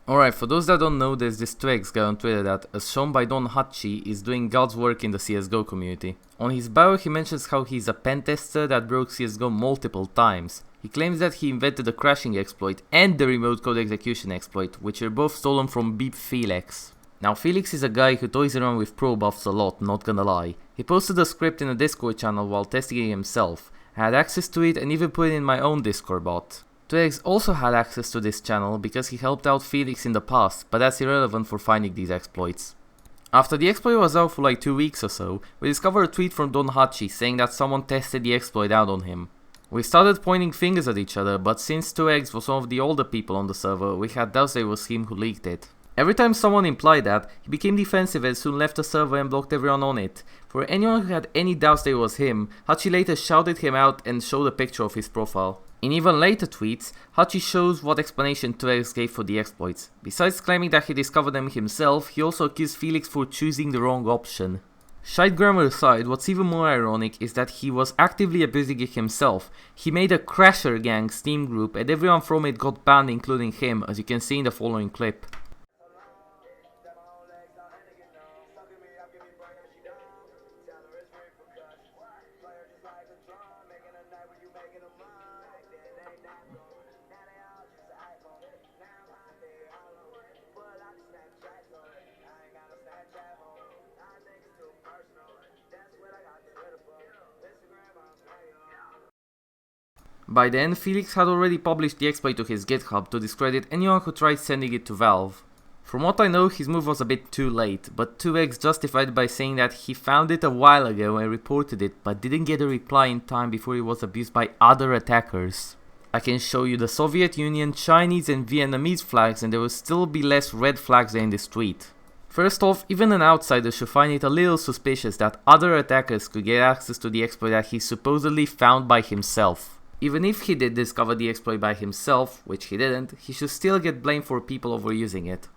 Alright, for those that don't know, there's this 2x guy on Twitter that, as shown by Don Haci, is doing God's work in the CSGO community. On his bio he mentions how he's a pen tester that broke CSGO multiple times. He claims that he invented the crashing exploit and the remote code execution exploit, which are both stolen from Beep Felix. Now Felix is a guy who toys around with pro buffs a lot, not gonna lie. He posted a script in a Discord channel while testing it himself. I had access to it and even put it in my own Discord bot. 2x also had access to this channel because he helped out Felix in the past, but that's irrelevant for finding these exploits. After the exploit was out for like 2 weeks or so, we discovered a tweet from Don Haci saying that someone tested the exploit out on him. We started pointing fingers at each other, but since 2x was one of the older people on the server, we had doubts it was him who leaked it. Every time someone implied that, he became defensive and soon left the server and blocked everyone on it. For anyone who had any doubts that it was him, Haci later shouted him out and showed a picture of his profile. In even later tweets, Haci shows what explanation 2x gave for the exploits. Besides claiming that he discovered them himself, he also accused Felix for choosing the wrong option. Shite grammar aside, what's even more ironic is that he was actively abusing it himself. He made a Crasher Gang Steam group and everyone from it got banned, including him, as you can see in the following clip. By then, Felix had already published the exploit to his GitHub to discredit anyone who tried sending it to Valve. From what I know, his move was a bit too late, but 2x justified by saying that he found it a while ago and reported it, but didn't get a reply in time before it was abused by other attackers. I can show you the Soviet Union, Chinese and Vietnamese flags and there will still be less red flags than in this tweet. First off, even an outsider should find it a little suspicious that other attackers could get access to the exploit that he supposedly found by himself. Even if he did discover the exploit by himself, which he didn't, he should still get blamed for people overusing it.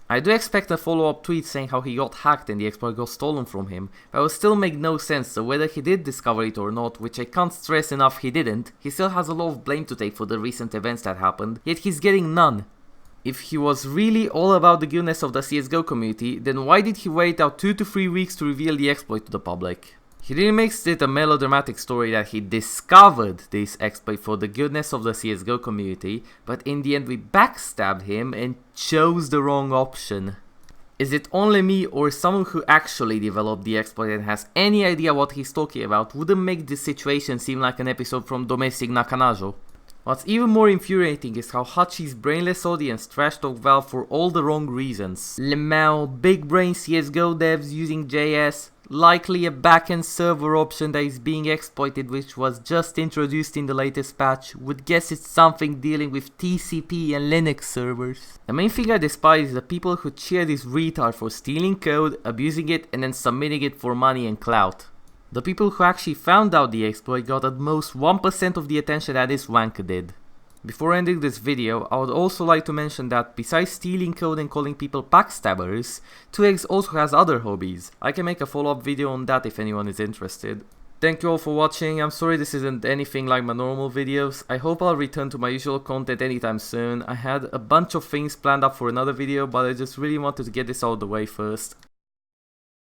I do expect a follow-up tweet saying how he got hacked and the exploit got stolen from him, but it will still make no sense, so whether he did discover it or not, which I can't stress enough he didn't, he still has a lot of blame to take for the recent events that happened, yet he's getting none. If he was really all about the goodness of the CSGO community, then why did he wait out 2 to 3 weeks to reveal the exploit to the public? He really makes it a melodramatic story that he discovered this exploit for the goodness of the CSGO community, but in the end we backstabbed him and chose the wrong option. Is it only me or someone who actually developed the exploit and has any idea what he's talking about wouldn't make this situation seem like an episode from Domestic Nakanajo? What's even more infuriating is how Haci's brainless audience trash-talk Valve for all the wrong reasons. Lemao, big brain CSGO devs using JS, likely a backend server option that is being exploited which was just introduced in the latest patch, would guess it's something dealing with TCP and Linux servers. The main thing I despise is the people who cheer this retard for stealing code, abusing it and then submitting it for money and clout. The people who actually found out the exploit got at most 1% of the attention that this wanker did. Before ending this video, I would also like to mention that besides stealing code and calling people backstabbers, 2x also has other hobbies. I can make a follow-up video on that if anyone is interested. Thank you all for watching. I'm sorry this isn't anything like my normal videos. I hope I'll return to my usual content anytime soon. I had a bunch of things planned up for another video, but I just really wanted to get this out of the way first.